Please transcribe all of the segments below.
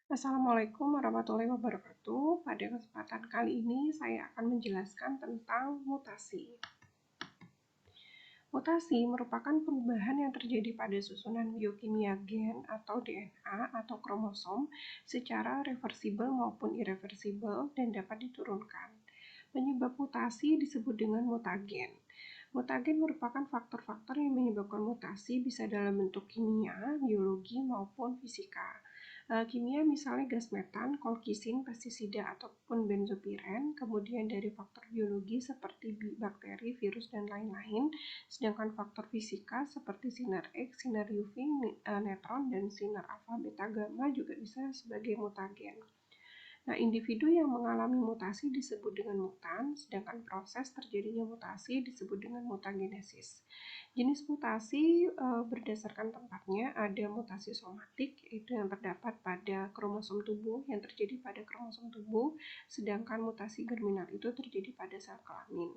Assalamualaikum warahmatullahi wabarakatuh. Pada kesempatan kali ini saya akan menjelaskan tentang mutasi. Mutasi merupakan perubahan yang terjadi pada susunan biokimia gen atau DNA atau kromosom secara reversibel maupun irreversibel dan dapat diturunkan. Penyebab mutasi disebut dengan mutagen. Mutagen merupakan faktor-faktor yang menyebabkan mutasi bisa dalam bentuk kimia, biologi, maupun fisika. Kimia misalnya gas metan, kolkisin, pestisida, ataupun benzopiren, kemudian dari faktor biologi seperti bakteri, virus, dan lain-lain, sedangkan faktor fisika seperti sinar X, sinar UV, neutron, dan sinar alfa, beta, gamma juga bisa sebagai mutagen. Nah, individu yang mengalami mutasi disebut dengan mutan, sedangkan proses terjadinya mutasi disebut dengan mutagenesis. Jenis mutasi berdasarkan tempatnya ada mutasi somatik, yaitu yang terdapat pada kromosom tubuh, yang terjadi pada kromosom tubuh, sedangkan mutasi germinal itu terjadi pada sel kelamin.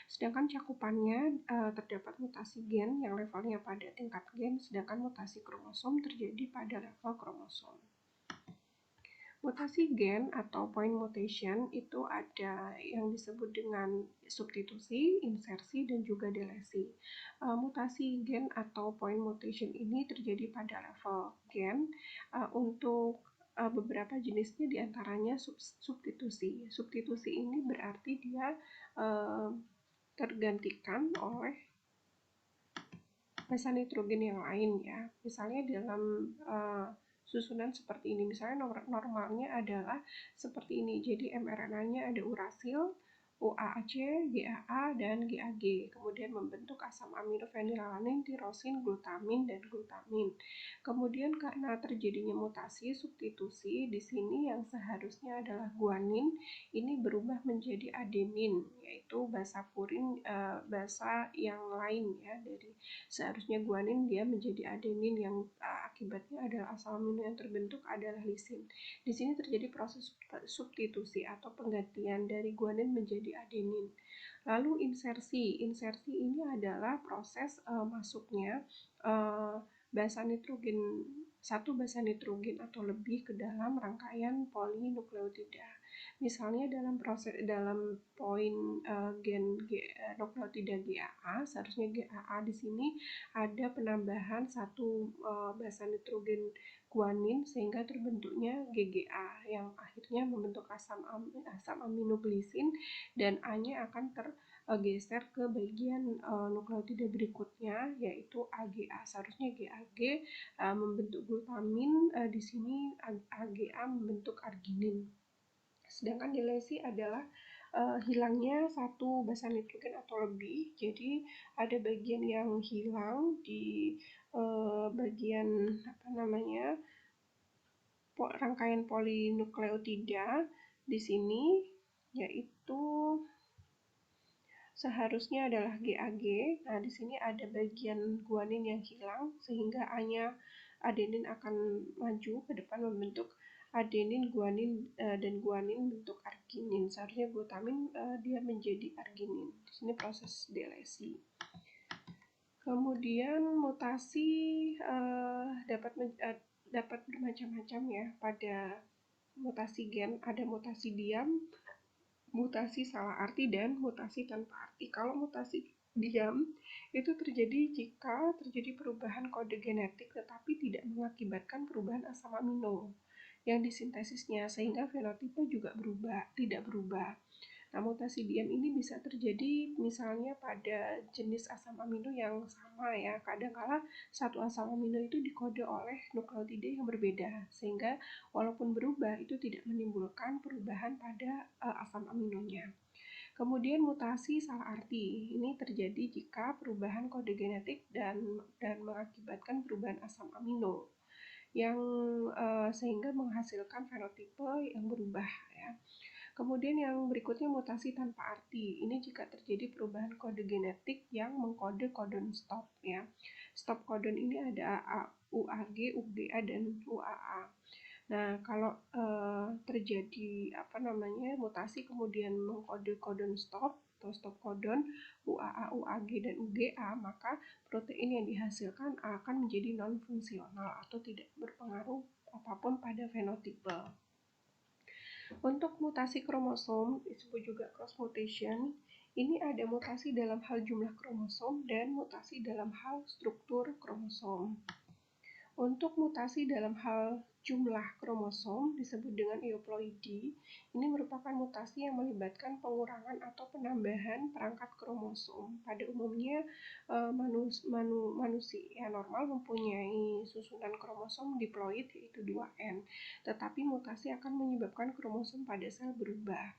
Sedangkan cakupannya terdapat mutasi gen yang levelnya pada tingkat gen, sedangkan mutasi kromosom terjadi pada level kromosom. Mutasi gen atau point mutation itu ada yang disebut dengan substitusi, insersi, dan juga delesi. Mutasi gen atau point mutation ini terjadi pada level gen. Untuk beberapa jenisnya diantaranya substitusi. Substitusi ini berarti dia tergantikan oleh basa nitrogen yang lain ya. Misalnya dalam susunan seperti ini, misalnya normalnya adalah seperti ini. Jadi mRNA-nya ada urasil, UAAC, GAA, dan GAG. Kemudian membentuk asam amino fenilalanin, tirosin, glutamin, dan glutamin. Kemudian karena terjadinya mutasi substitusi, di sini yang seharusnya adalah guanin, ini berubah menjadi adenin, yaitu basa purin, basa yang lain ya. Dari seharusnya guanin dia menjadi adenin yang akibatnya adalah asam amino yang terbentuk adalah lisin. Di sini terjadi proses substitusi atau penggantian dari guanin menjadi adenin. Lalu insersi. Insersi ini adalah proses masuknya basa nitrogen satu basa nitrogen atau lebih ke dalam rangkaian polinukleotida. Misalnya dalam poin gen nukleotida GAA, seharusnya GAA di sini ada penambahan satu basa nitrogen guanin sehingga terbentuknya GGA yang akhirnya membentuk asam aminoglisin, dan A-nya akan tergeser ke bagian nukleotida berikutnya yaitu AGA. Seharusnya GAG membentuk glutamin, di sini AGA membentuk arginin. Sedangkan delesi adalah hilangnya satu basa nitrogen atau lebih. Jadi ada bagian yang hilang di bagian rangkaian polinukleotida di sini, yaitu seharusnya adalah GAG. Nah, di sini ada bagian guanin yang hilang sehingga A-nya adenin akan maju ke depan membentuk adenin, guanin, dan guanin bentuk arginin. Seharusnya glutamin dia menjadi arginin. Di sini proses delesi. Kemudian mutasi dapat bermacam-macam ya. Pada mutasi gen ada mutasi diam, mutasi salah arti, dan mutasi tanpa arti. Kalau mutasi diam itu terjadi jika terjadi perubahan kode genetik tetapi tidak mengakibatkan perubahan asam amino yang disintesisnya, sehingga fenotipe juga tidak berubah. Nah, mutasi diam ini bisa terjadi misalnya pada jenis asam amino yang sama ya. Kadangkala satu asam amino itu dikode oleh nukleotida yang berbeda, sehingga walaupun berubah itu tidak menimbulkan perubahan pada asam aminonya. Kemudian mutasi salah arti. Ini terjadi jika perubahan kode genetik dan mengakibatkan perubahan asam amino yang sehingga menghasilkan fenotipe yang berubah ya. Kemudian yang berikutnya mutasi tanpa arti. Ini jika terjadi perubahan kode genetik yang mengkode kodon stop ya. Stop kodon ini ada UAG, UGA, dan UAA. Nah, kalau terjadi mutasi kemudian mengkode kodon stop, atau stop codon UAA, UAG, dan UGA, maka protein yang dihasilkan akan menjadi non-fungsional atau tidak berpengaruh apapun pada fenotipe. Untuk mutasi kromosom, disebut juga cross mutation, ini ada mutasi dalam hal jumlah kromosom dan mutasi dalam hal struktur kromosom. Untuk mutasi dalam hal jumlah kromosom disebut dengan euploidy. Ini merupakan mutasi yang melibatkan pengurangan atau penambahan perangkat kromosom. Pada umumnya manusia normal mempunyai susunan kromosom diploid yaitu 2N, tetapi mutasi akan menyebabkan kromosom pada sel berubah.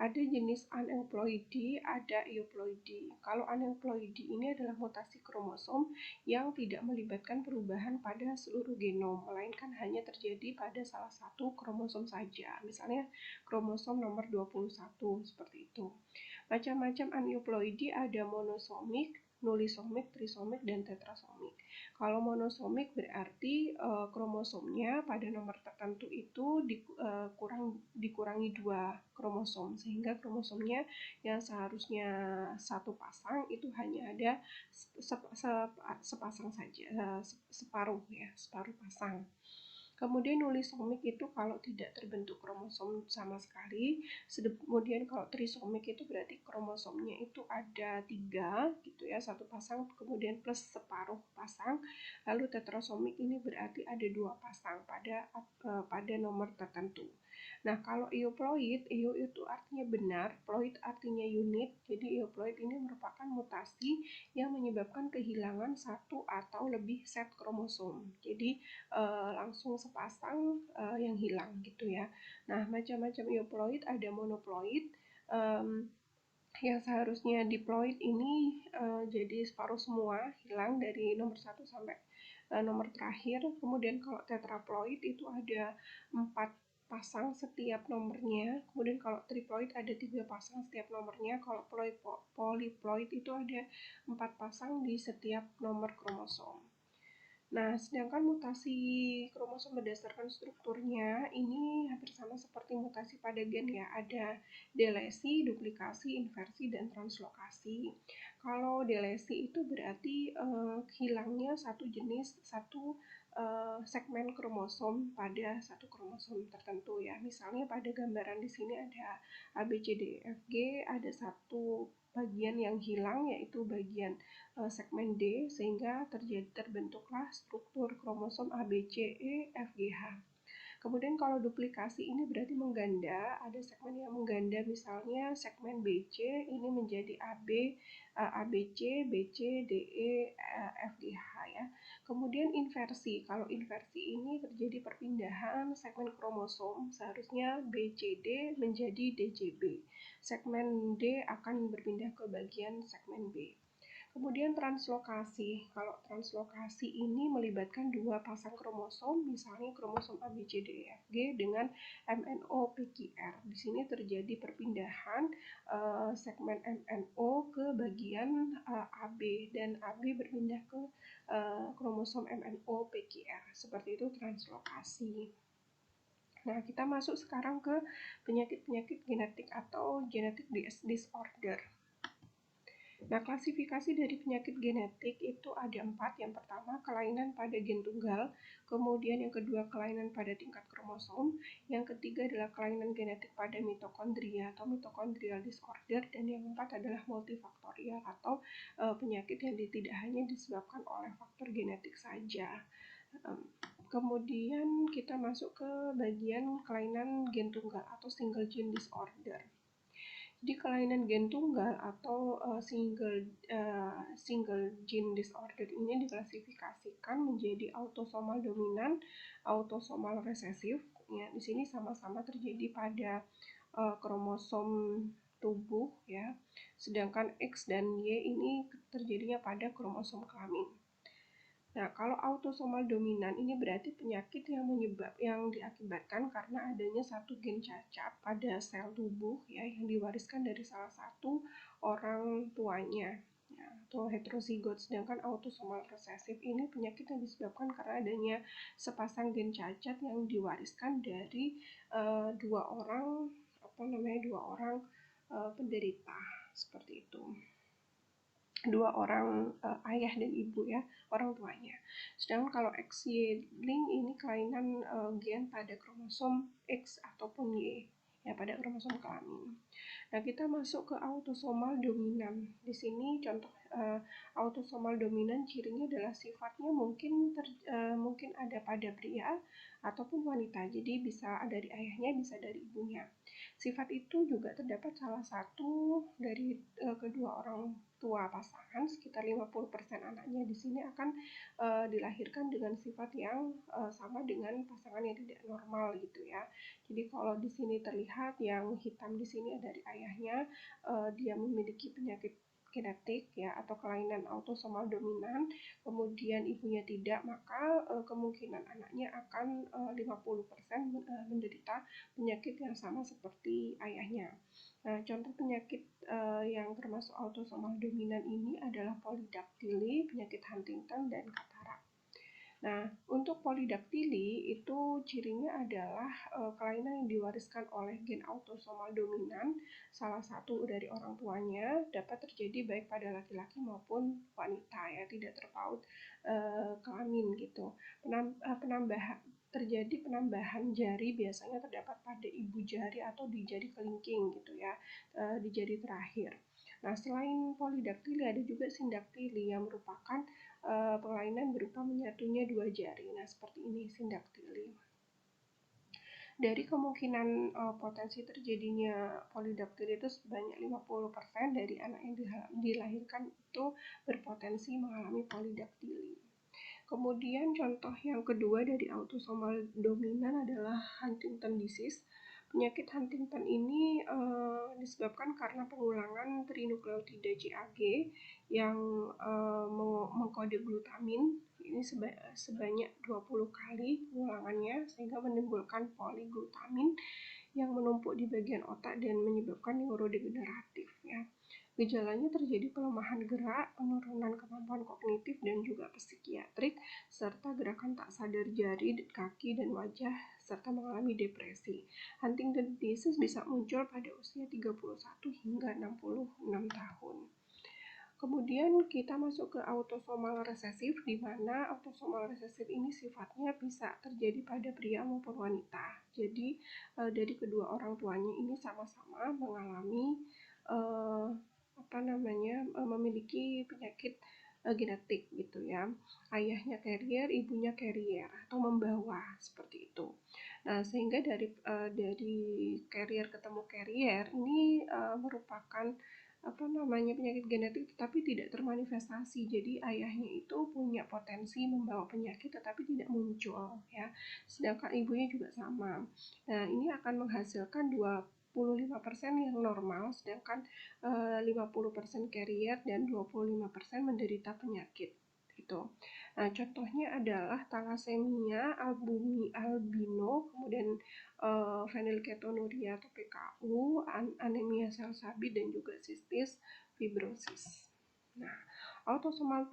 Ada jenis aneuploidy, ada euploidy. Kalau aneuploidy ini adalah mutasi kromosom yang tidak melibatkan perubahan pada seluruh genom, melainkan hanya terjadi pada salah satu kromosom saja. Misalnya kromosom nomor 21 seperti itu. Macam-macam aneuploidy ada monosomik, nulisomik, trisomik, dan tetrasomik. Kalau monosomik berarti kromosomnya pada nomor tertentu itu dikurangi 2 kromosom, sehingga kromosomnya yang seharusnya satu pasang itu hanya ada sepasang saja, separuh pasang. Kemudian nulisomik itu kalau tidak terbentuk kromosom sama sekali. Kemudian kalau trisomik itu berarti kromosomnya itu ada 3 gitu ya, satu pasang kemudian plus separuh pasang. Lalu tetrasomik ini berarti ada 2 pasang pada nomor tertentu. Nah, kalau euploid, eu itu artinya benar, ploid artinya unit. Jadi euploid ini merupakan mutasi yang menyebabkan kehilangan satu atau lebih set kromosom. Jadi langsung sepasang yang hilang gitu ya. Nah, macam-macam euploid, ada monoploid yang seharusnya diploid ini jadi separuh semua, hilang dari nomor 1 sampai nomor terakhir. Kemudian kalau tetraploid itu ada 4 pasang setiap nomornya. Kemudian kalau triploid ada 3 pasang setiap nomornya. Kalau polyploid itu ada 4 pasang di setiap nomor kromosom. Nah, sedangkan mutasi kromosom berdasarkan strukturnya ini hampir sama seperti mutasi pada gen ya. Ada delesi, duplikasi, inversi, dan translokasi. Kalau delesi itu berarti hilangnya satu jenis, satu segmen kromosom pada satu kromosom tertentu ya. Misalnya pada gambaran di sini ada ABCDEFG, ada satu bagian yang hilang yaitu bagian segmen D, sehingga terbentuklah struktur kromosom ABCEFGH. Kemudian kalau duplikasi ini berarti mengganda, ada segmen yang mengganda, misalnya segmen BC ini menjadi ABC, BC, DE, FGH ya. Kemudian inversi, kalau inversi ini terjadi perpindahan segmen kromosom, seharusnya BCD menjadi DJB. Segmen D akan berpindah ke bagian segmen B. Kemudian translokasi. Kalau translokasi ini melibatkan 2 pasang kromosom, misalnya kromosom ABCDEFG dengan MNO-PQR. Di sini terjadi perpindahan segmen MNO ke bagian AB dan AB berpindah ke kromosom MNO-PQR. Seperti itu translokasi. Nah, kita masuk sekarang ke penyakit-penyakit genetik atau genetic disorder. Nah, klasifikasi dari penyakit genetik itu ada 4. Yang pertama, kelainan pada gen tunggal. Kemudian yang kedua, kelainan pada tingkat kromosom. Yang ketiga adalah kelainan genetik pada mitokondria atau mitochondrial disorder. Dan yang keempat adalah multifaktorial atau penyakit yang tidak hanya disebabkan oleh faktor genetik saja. Kemudian kita masuk ke bagian kelainan gen tunggal atau single gene disorder. Jadi kelainan gen tunggal atau single gene disorder ini diklasifikasikan menjadi autosomal dominan, autosomal resesif. Ya, di sini sama-sama terjadi pada kromosom tubuh ya. Sedangkan X dan Y ini terjadinya pada kromosom kelamin. Nah, kalau autosomal dominan ini berarti penyakit yang diakibatkan karena adanya satu gen cacat pada sel tubuh ya yang diwariskan dari salah satu orang tuanya ya, atau heterozigot. Sedangkan autosomal resesif ini penyakit yang disebabkan karena adanya sepasang gen cacat yang diwariskan dari dua orang penderita. seperti itu. Dua orang ayah dan ibu ya, orang tuanya. Sedangkan kalau XY link ini kelainan gen pada kromosom X ataupun Y ya, pada kromosom kelamin. Nah, kita masuk ke autosomal dominan. Di sini contoh autosomal dominan cirinya adalah sifatnya mungkin ada pada pria ataupun wanita. Jadi bisa dari ayahnya, bisa dari ibunya. Sifat itu juga terdapat salah satu dari kedua orang tua pasangan, sekitar 50% anaknya di sini akan dilahirkan dengan sifat yang sama dengan pasangan yang tidak normal gitu ya. Jadi kalau di sini terlihat yang hitam di sini dari ayahnya, dia memiliki penyakit genetik ya atau kelainan autosomal dominan, kemudian ibunya tidak, maka kemungkinan anaknya akan 50% menderita penyakit yang sama seperti ayahnya. Nah, contoh penyakit yang termasuk autosomal dominan ini adalah polidaktili, penyakit Huntington, dan katarak. Nah, untuk polidaktili itu cirinya adalah kelainan yang diwariskan oleh gen autosomal dominan salah satu dari orang tuanya, dapat terjadi baik pada laki-laki maupun wanita ya, tidak terpaut kelamin gitu. Terjadi penambahan jari biasanya terdapat pada ibu jari atau di jari kelingking gitu ya, di jari terakhir. Nah, selain polidaktili ada juga sindaktili yang merupakan kelainan berupa menyatunya dua jari. Nah, seperti ini sindaktili. Dari kemungkinan potensi terjadinya polidaktili itu sebanyak 50% dari anak yang dilahirkan itu berpotensi mengalami polidaktili. Kemudian contoh yang kedua dari autosomal dominan adalah Huntington disease. Penyakit Huntington ini disebabkan karena pengulangan trinukleotida CAG yang mengkode glutamin ini sebanyak 20 kali pengulangannya, sehingga menimbulkan poliglutamin yang menumpuk di bagian otak dan menyebabkan neurodegeneratif ya. Gejalanya terjadi pelemahan gerak, penurunan kemampuan kognitif dan juga psikiatrik, serta gerakan tak sadar jari, kaki, dan wajah, serta mengalami depresi. Huntington disease bisa muncul pada usia 31 hingga 66 tahun. Kemudian kita masuk ke autosomal resesif, di mana autosomal resesif ini sifatnya bisa terjadi pada pria maupun wanita. Jadi dari kedua orang tuanya ini sama-sama mengalami memiliki penyakit genetik gitu ya. Ayahnya carrier, ibunya carrier atau membawa seperti itu. Nah, sehingga dari carrier ketemu carrier ini merupakan penyakit genetik tetapi tidak termanifestasi. Jadi ayahnya itu punya potensi membawa penyakit tetapi tidak muncul ya. Sedangkan ibunya juga sama. Nah, ini akan menghasilkan 25% yang normal, sedangkan 50% carrier dan 25% menderita penyakit gitu. Nah, contohnya adalah talasemia, albino, kemudian fenilketonuria atau PKU, anemia sel sabi, dan juga sistis fibrosis. Nah, autosomal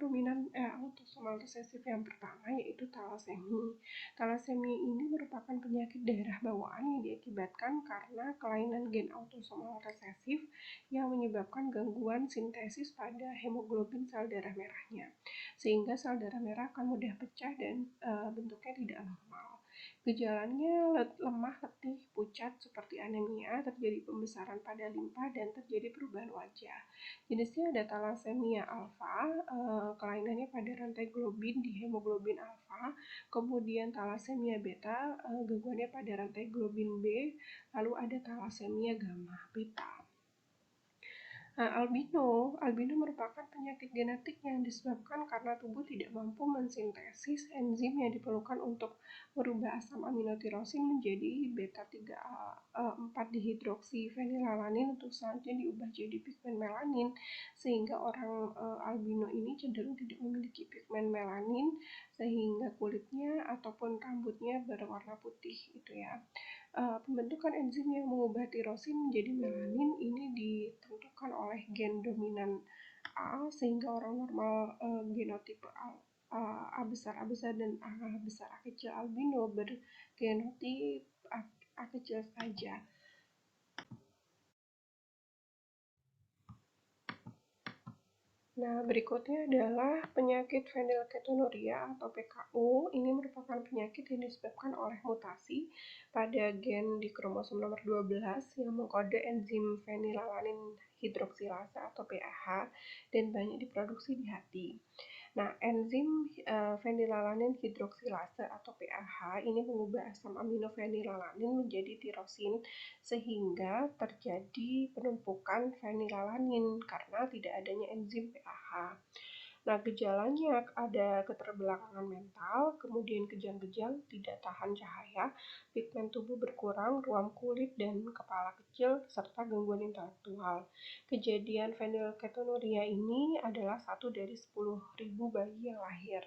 resesif yang pertama yaitu talasemi. Talasemi ini merupakan penyakit darah bawaan yang diakibatkan karena kelainan gen autosomal resesif yang menyebabkan gangguan sintesis pada hemoglobin sel darah merahnya, sehingga sel darah merah akan mudah pecah dan bentuknya tidak normal. Gejalanya lemah, letih, pucat seperti anemia, terjadi pembesaran pada limpa, dan terjadi perubahan wajah. Jenisnya ada talasemia alfa, kelainannya pada rantai globin di hemoglobin alfa, kemudian talasemia beta, gangguannya pada rantai globin B, lalu ada talasemia gamma, beta. Nah, albino merupakan penyakit genetik yang disebabkan karena tubuh tidak mampu mensintesis enzim yang diperlukan untuk merubah asam aminotirosin menjadi beta 4 dihidroksifenilalanin untuk selanjutnya diubah jadi pigmen melanin, sehingga orang albino ini cenderung tidak memiliki pigmen melanin sehingga kulitnya ataupun rambutnya berwarna putih gitu ya. Pembentukan enzim yang mengubah tirosin menjadi melanin ini ditentukan oleh gen dominan A, sehingga orang normal genotipe A besar A besar dan A besar A kecil albino bergenotip A kecil saja. Nah, berikutnya adalah penyakit fenilketonuria atau PKU. Ini merupakan penyakit yang disebabkan oleh mutasi pada gen di kromosom nomor 12 yang mengkode enzim fenilalanin hidroksilase atau PAH dan banyak diproduksi di hati. Nah, enzim fenilalanin hidroksilase atau PAH ini mengubah asam amino fenilalanin menjadi tirosin sehingga terjadi penumpukan fenilalanin karena tidak adanya enzim PAH. Nah, gejalanya ada keterbelakangan mental, kemudian kejang-kejang, tidak tahan cahaya, pigmen tubuh berkurang, ruam kulit dan kepala kecil, serta gangguan intelektual. Kejadian fenilketonuria ini adalah satu dari 10.000 bayi yang lahir.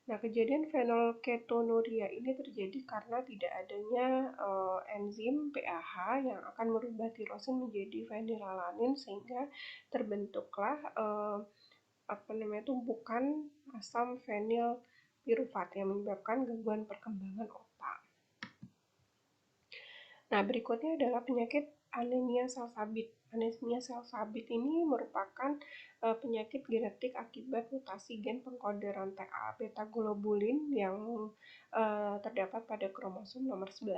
Nah, kejadian fenilketonuria ini terjadi karena tidak adanya enzim PAH yang akan merubah tirosin menjadi fenilalanin sehingga terbentuklah tumpukan asam fenil pirufat yang menyebabkan gangguan perkembangan otak. Nah, berikutnya adalah penyakit anemia sel sabit. Anemia sel sabit ini merupakan penyakit genetik akibat mutasi gen pengkode rantai A beta globulin yang terdapat pada kromosom nomor 11.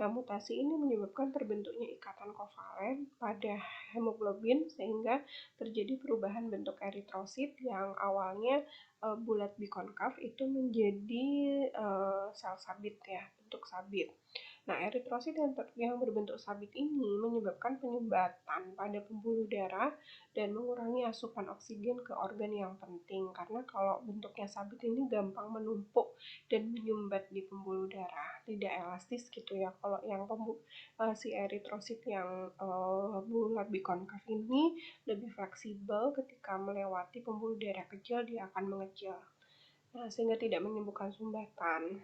Nah, mutasi ini menyebabkan terbentuknya ikatan kovalen pada hemoglobin sehingga terjadi perubahan bentuk eritrosit yang awalnya bulat bikonkav itu menjadi sel sabit ya, bentuk sabit. Nah, eritrosit yang berbentuk sabit ini menyebabkan penyumbatan pada pembuluh darah dan mengurangi asupan oksigen ke organ yang penting. Karena kalau bentuknya sabit ini gampang menumpuk dan menyumbat di pembuluh darah, tidak elastis gitu ya. Kalau yang si eritrosit yang bulat bikonkav ini lebih fleksibel, ketika melewati pembuluh darah kecil dia akan mengecil. Nah, sehingga tidak menimbulkan sumbatan.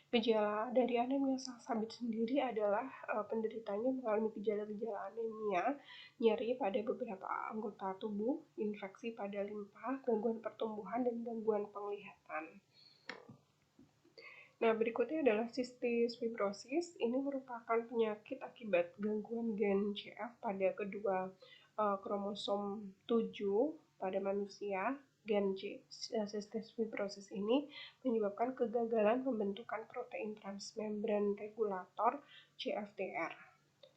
Gejala dari anemia sel sabit sendiri adalah penderitanya mengalami gejala-gejala anemia, nyeri pada beberapa anggota tubuh, infeksi pada limpa, gangguan pertumbuhan, dan gangguan penglihatan. Nah, berikutnya adalah cystic fibrosis. Ini merupakan penyakit akibat gangguan gen CF pada kedua kromosom 7 pada manusia. Gen cystic fibrosis ini menyebabkan kegagalan pembentukan protein transmembran regulator CFTR.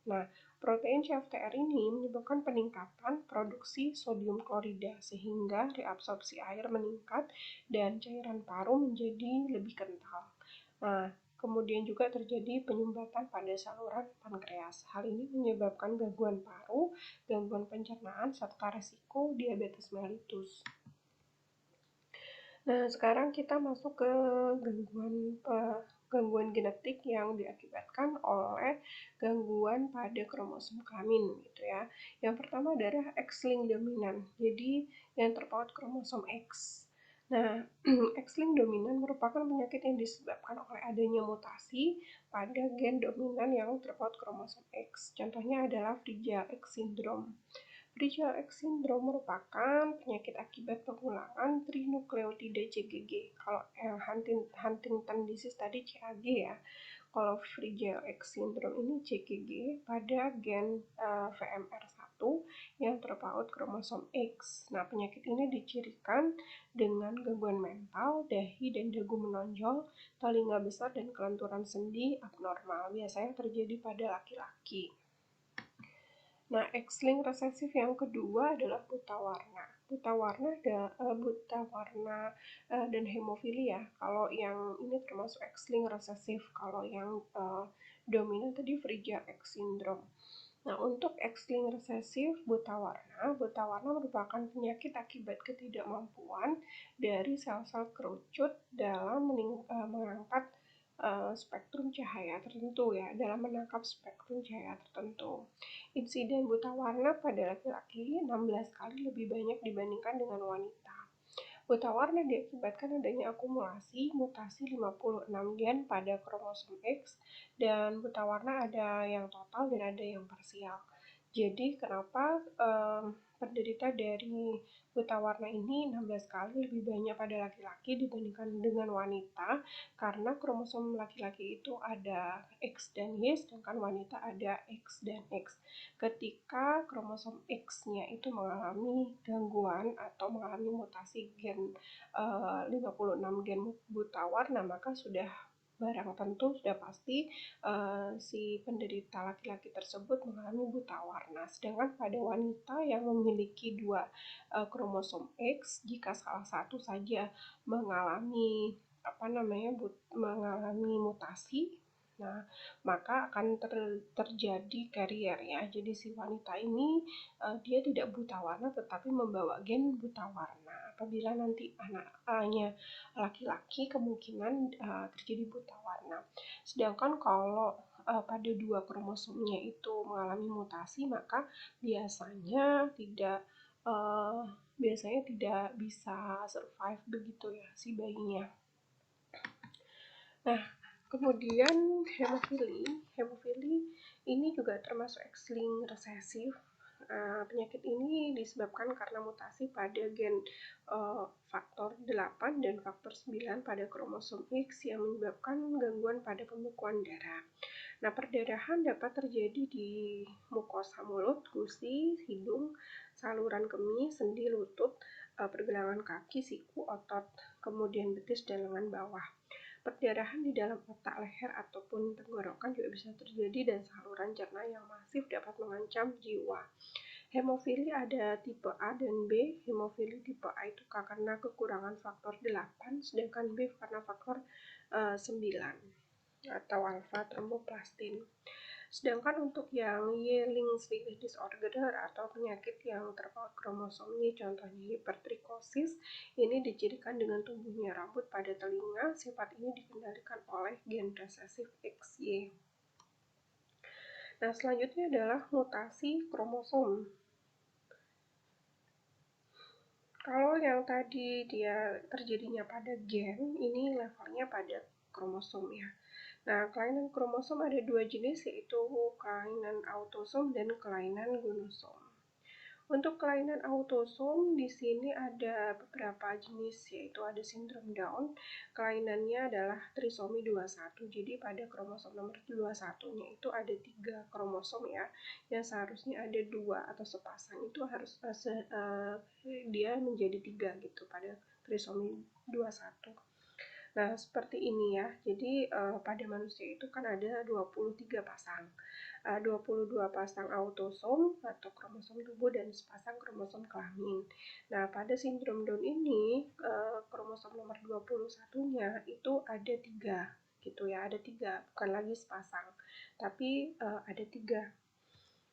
Nah, protein CFTR ini menyebabkan peningkatan produksi sodium klorida sehingga reabsorpsi air meningkat dan cairan paru menjadi lebih kental. Nah, kemudian juga terjadi penyumbatan pada saluran pankreas. Hal ini menyebabkan gangguan paru, gangguan pencernaan, serta resiko diabetes mellitus. Nah, sekarang kita masuk ke gangguan genetik yang diakibatkan oleh gangguan pada kromosom kelamin gitu ya. Yang pertama adalah X-linked dominan. Jadi yang terpaut kromosom X. Nah, X-linked dominan merupakan penyakit yang disebabkan oleh adanya mutasi pada gen dominan yang terpaut kromosom X. Contohnya adalah Fragile X syndrome. Fragile X syndrome merupakan penyakit akibat pengulangan trinukleotida CGG. Kalau yang Huntington disease tadi CAG ya. Kalau Fragile X syndrome ini CGG pada gen VMR1 yang terpaut kromosom X. Nah, penyakit ini dicirikan dengan gangguan mental, dahi dan dagu menonjol, telinga besar dan kelenturan sendi abnormal. Biasanya terjadi pada laki-laki. Nah, X-linked resesif yang kedua adalah buta warna. Buta warna dan hemofilia. Kalau yang ini termasuk X-linked resesif. Kalau yang dominan tadi Fragile X syndrome. Nah, untuk X-linked resesif buta warna merupakan penyakit akibat ketidakmampuan dari sel-sel kerucut dalam mengangkat spektrum cahaya tertentu ya, dalam menangkap spektrum cahaya tertentu. Insiden buta warna pada laki-laki 16 kali lebih banyak dibandingkan dengan wanita. Buta warna diakibatkan adanya akumulasi mutasi 56 gen pada kromosom X, dan buta warna ada yang total dan ada yang parsial. Jadi kenapa penderita dari buta warna ini 16 kali lebih banyak pada laki-laki dibandingkan dengan wanita, karena kromosom laki-laki itu ada X dan Y, sedangkan wanita ada X dan X. Ketika kromosom X-nya itu mengalami gangguan atau mengalami mutasi gen 56 gen buta warna, maka sudah barang tentu sudah pasti si penderita laki-laki tersebut mengalami buta warna. Sedangkan pada wanita yang memiliki dua kromosom X, jika salah satu saja mengalami mengalami mutasi, nah maka akan terjadi carrier ya. Jadi si wanita ini dia tidak buta warna tetapi membawa gen buta warna. Apabila nanti anaknya laki-laki, kemungkinan terjadi buta warna. Sedangkan kalau pada dua kromosomnya itu mengalami mutasi, maka biasanya tidak uh, bisa survive begitu ya si bayinya. Nah, kemudian hemofili. Hemofili ini juga termasuk X-linked resesif. Penyakit ini disebabkan karena mutasi pada gen faktor 8 dan faktor 9 pada kromosom X yang menyebabkan gangguan pada pembekuan darah. Nah, perdarahan dapat terjadi di mukosa mulut, gusi, hidung, saluran kemih, sendi, lutut, pergelangan kaki, siku, otot, kemudian betis dan lengan bawah. Perdarahan di dalam otak, leher, ataupun tenggorokan juga bisa terjadi, dan saluran cerna yang masif dapat mengancam jiwa. Hemofili ada tipe A dan B. Hemofili tipe A itu karena kekurangan faktor 8, sedangkan B karena faktor 9 atau alpha tromboplastin. Sedangkan untuk yang Y-linked sleep disorder atau penyakit yang terpaut kromosom Y, contohnya hipertrikosis, ini dicirikan dengan tumbuhnya rambut pada telinga. Sifat ini dikendalikan oleh gen resesif XY. Nah, selanjutnya adalah mutasi kromosom. Kalau yang tadi dia terjadinya pada gen, ini levelnya pada kromosom ya. Nah, kelainan kromosom ada dua jenis, yaitu kelainan autosom dan kelainan gonosom. Untuk kelainan autosom di sini ada beberapa jenis, yaitu ada sindrom Down. Kelainannya adalah trisomi 21. Jadi pada kromosom nomor 21-nya itu ada 3 kromosom ya, yang seharusnya ada 2 atau sepasang, itu harus dia menjadi 3 gitu pada trisomi 21. Nah, seperti ini ya. Jadi pada manusia itu kan ada 23 pasang. 22 pasang autosom atau kromosom tubuh dan sepasang kromosom kelamin. Nah, pada sindrom Down ini kromosom nomor 21-nya itu ada 3 gitu ya, ada 3, bukan lagi sepasang, tapi ada 3.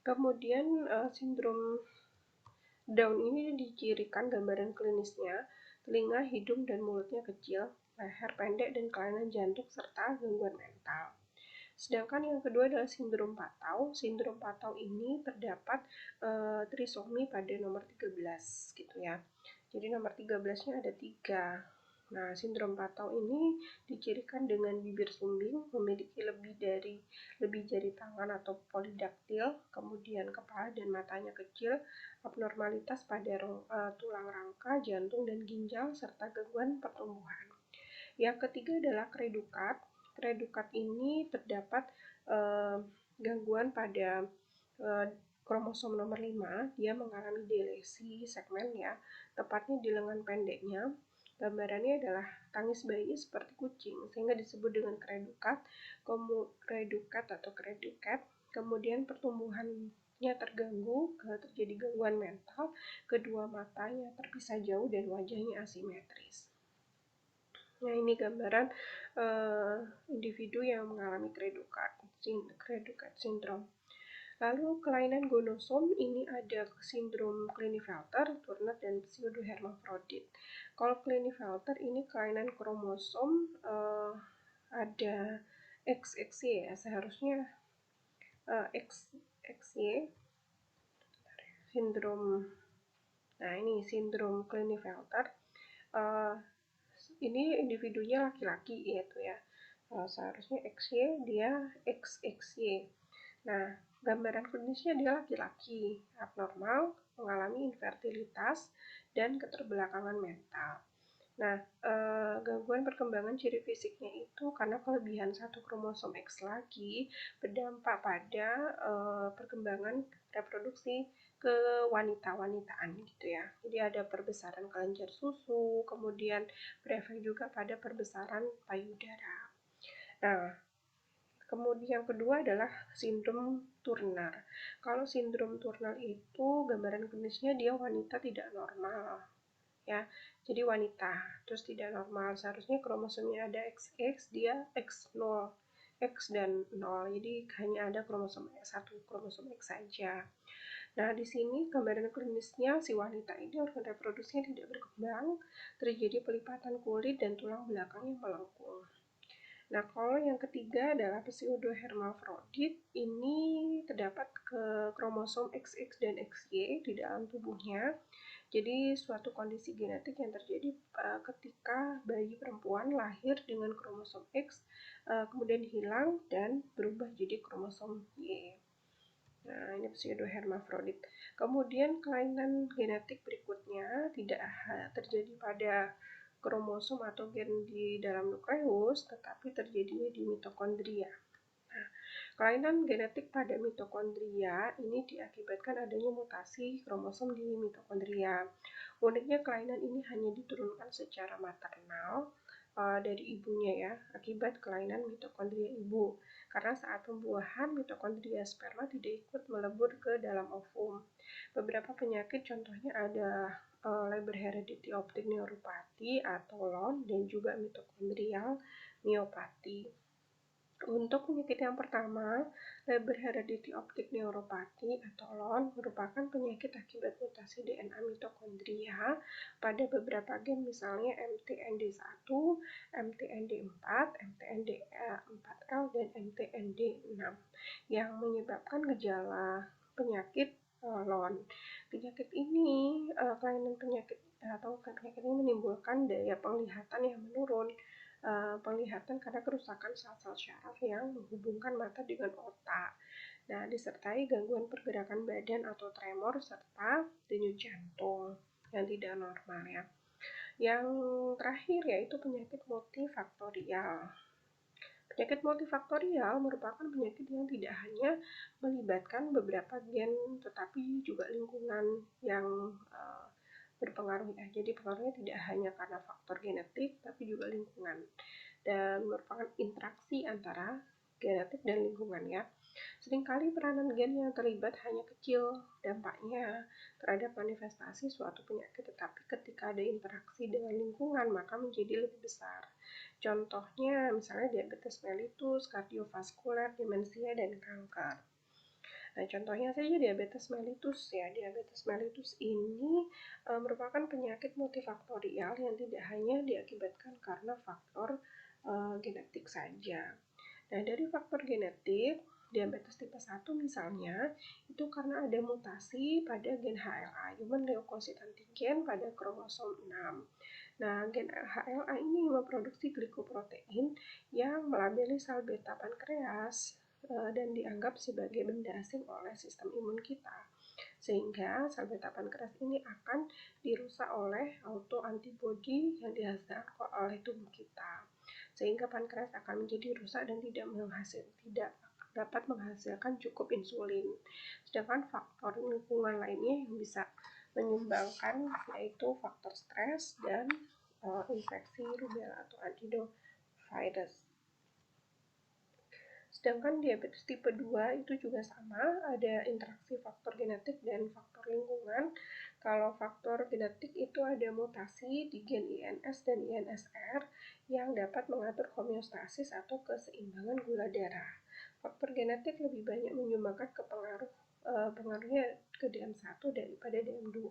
Kemudian sindrom Down ini dicirikan gambaran klinisnya, telinga, hidung, dan mulutnya kecil, leher pendek, dan kelainan jantung, serta gangguan mental. Sedangkan yang kedua adalah sindrom Patau. Sindrom Patau ini terdapat trisomi pada nomor 13 gitu ya. Jadi nomor 13-nya ada 3. Nah, sindrom Patau ini dicirikan dengan bibir sumbing, memiliki lebih jari tangan atau polidaktil, kemudian kepala dan matanya kecil, abnormalitas pada tulang rangka, jantung, dan ginjal, serta gangguan pertumbuhan. Yang ketiga adalah kredukat. Kredukat ini terdapat gangguan pada kromosom nomor 5. Dia mengalami delesi segmen ya, tepatnya di lengan pendeknya. Gambarannya adalah tangis bayi seperti kucing, sehingga disebut dengan kredukat, atau kreduket. Kemudian pertumbuhannya terganggu, terjadi gangguan mental, kedua matanya terpisah jauh, dan wajahnya asimetris. Nah, ini gambaran individu yang mengalami kredukat syndrome. Lalu kelainan gonosom ini ada sindrom Klinefelter, Turner, dan pseudohermafrodit. Kalau Klinefelter ini kelainan kromosom ada XXY ya, seharusnya XXY sindrom. Nah, ini sindrom Klinefelter. Ini individunya laki-laki yaitu ya. Seharusnya XY, dia XXY. Nah, Gambaran klinisnya dia laki-laki, abnormal, mengalami infertilitas, dan keterbelakangan mental. Nah, gangguan perkembangan ciri fisiknya itu karena kelebihan satu kromosom X lagi berdampak pada perkembangan reproduksi kewanita-wanitaan gitu ya. Jadi ada perbesaran kelenjar susu, kemudian berefek juga pada perbesaran payudara. Nah, kemudian yang kedua adalah sindrom Turner. Kalau sindrom Turner itu gambaran klinisnya dia wanita tidak normal, ya. Jadi wanita terus tidak normal, seharusnya kromosomnya ada XX, dia X0, X dan 0. Jadi hanya ada kromosom satu kromosom X saja. Nah, di sini gambaran klinisnya si wanita ini organ reproduksinya tidak berkembang, terjadi pelipatan kulit dan tulang belakang yang melengkung. Nah, kalau yang ketiga adalah pseudohermafrodit, ini terdapat ke kromosom XX dan XY di dalam tubuhnya. Jadi suatu kondisi genetik yang terjadi ketika bayi perempuan lahir dengan kromosom X, kemudian hilang dan berubah jadi kromosom Y. Nah, ini pseudohermafrodit. Kemudian kelainan genetik berikutnya tidak terjadi pada kromosom atau gen di dalam nukleus, tetapi terjadinya di mitokondria. Nah, kelainan genetik pada mitokondria ini diakibatkan adanya mutasi kromosom di mitokondria. Uniknya kelainan ini hanya diturunkan secara maternal dari ibunya ya, akibat kelainan mitokondria ibu. Karena saat pembuahan mitokondria sperma tidak ikut melebur ke dalam ovum. Beberapa penyakit contohnya ada Leber hereditary optic neuropathy atau LON dan juga mitokondrial myopathy. Untuk penyakit yang pertama, Leber hereditary optic neuropathy atau LON merupakan penyakit akibat mutasi DNA mitokondria pada beberapa gen misalnya MTND1, MTND4, MTND4L, dan MTND6 yang menyebabkan gejala penyakit LON. Penyakit ini, kelainan penyakit atau penyakit ini menimbulkan daya penglihatan yang menurun, penglihatan karena kerusakan sel-sel syaraf yang menghubungkan mata dengan otak. Nah, disertai gangguan pergerakan badan atau tremor serta denyut jantung yang tidak normal ya. Yang terakhir yaitu penyakit multifaktorial. Penyakit multifaktorial merupakan penyakit yang tidak hanya melibatkan beberapa gen tetapi juga lingkungan yang berpengaruh ya. Jadi pengaruhnya tidak hanya karena faktor genetik tapi juga lingkungan dan merupakan interaksi antara genetik dan lingkungan ya. Seringkali peranan gen yang terlibat hanya kecil dampaknya terhadap manifestasi suatu penyakit, tetapi ketika ada interaksi dengan lingkungan maka menjadi lebih besar. Contohnya misalnya diabetes mellitus, kardiovaskuler, demensia, dan kanker. Nah, contohnya saja diabetes mellitus ya. Diabetes mellitus ini merupakan penyakit multifaktorial yang tidak hanya diakibatkan karena faktor genetik saja. Nah, dari faktor genetik, diabetes tipe 1 misalnya, itu karena ada mutasi pada gen HLA, Human Leukocyte Antigen, pada kromosom 6. Nah, gen HLA ini memproduksi glikoprotein yang melabeli sel beta pankreas dan dianggap sebagai benda asing oleh sistem imun kita. Sehingga sel beta pankreas ini akan dirusak oleh autoantibody yang dihasilkan oleh tubuh kita. Sehingga pankreas akan menjadi rusak dan tidak dapat menghasilkan cukup insulin. Sedangkan faktor lingkungan lainnya yang bisa menyumbangkan yaitu faktor stres dan infeksi rubella atau adenovirus. Sedangkan diabetes tipe 2 itu juga sama, ada interaksi faktor genetik dan faktor lingkungan. Kalau faktor genetik itu ada mutasi di gen INS dan INSR yang dapat mengatur homeostasis atau keseimbangan gula darah. Faktor genetik lebih banyak menyumbangkan pengaruhnya ke DM1 daripada DM2.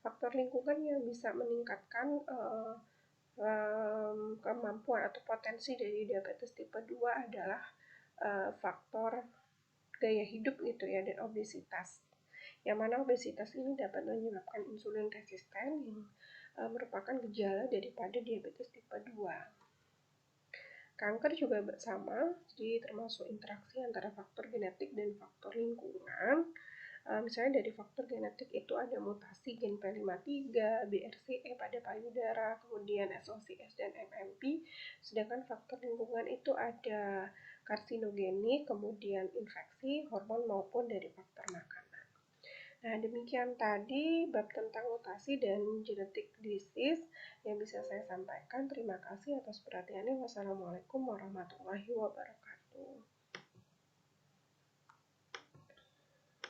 Faktor lingkungan yang bisa meningkatkan kemampuan atau potensi dari diabetes tipe 2 adalah faktor gaya hidup gitu ya, dan obesitas. Yang mana obesitas ini dapat menyebabkan insulin resisten yang merupakan gejala daripada diabetes tipe 2. Kanker juga sama, jadi termasuk interaksi antara faktor genetik dan faktor lingkungan. Misalnya dari faktor genetik itu ada mutasi gen P53, BRCA pada payudara, kemudian SOCS dan MMP. Sedangkan faktor lingkungan itu ada karsinogenik, kemudian infeksi, hormon maupun dari faktor makanan. Nah, demikian tadi bab tentang mutasi dan genetic disease yang bisa saya sampaikan. Terima kasih atas perhatiannya. Wassalamualaikum warahmatullahi wabarakatuh.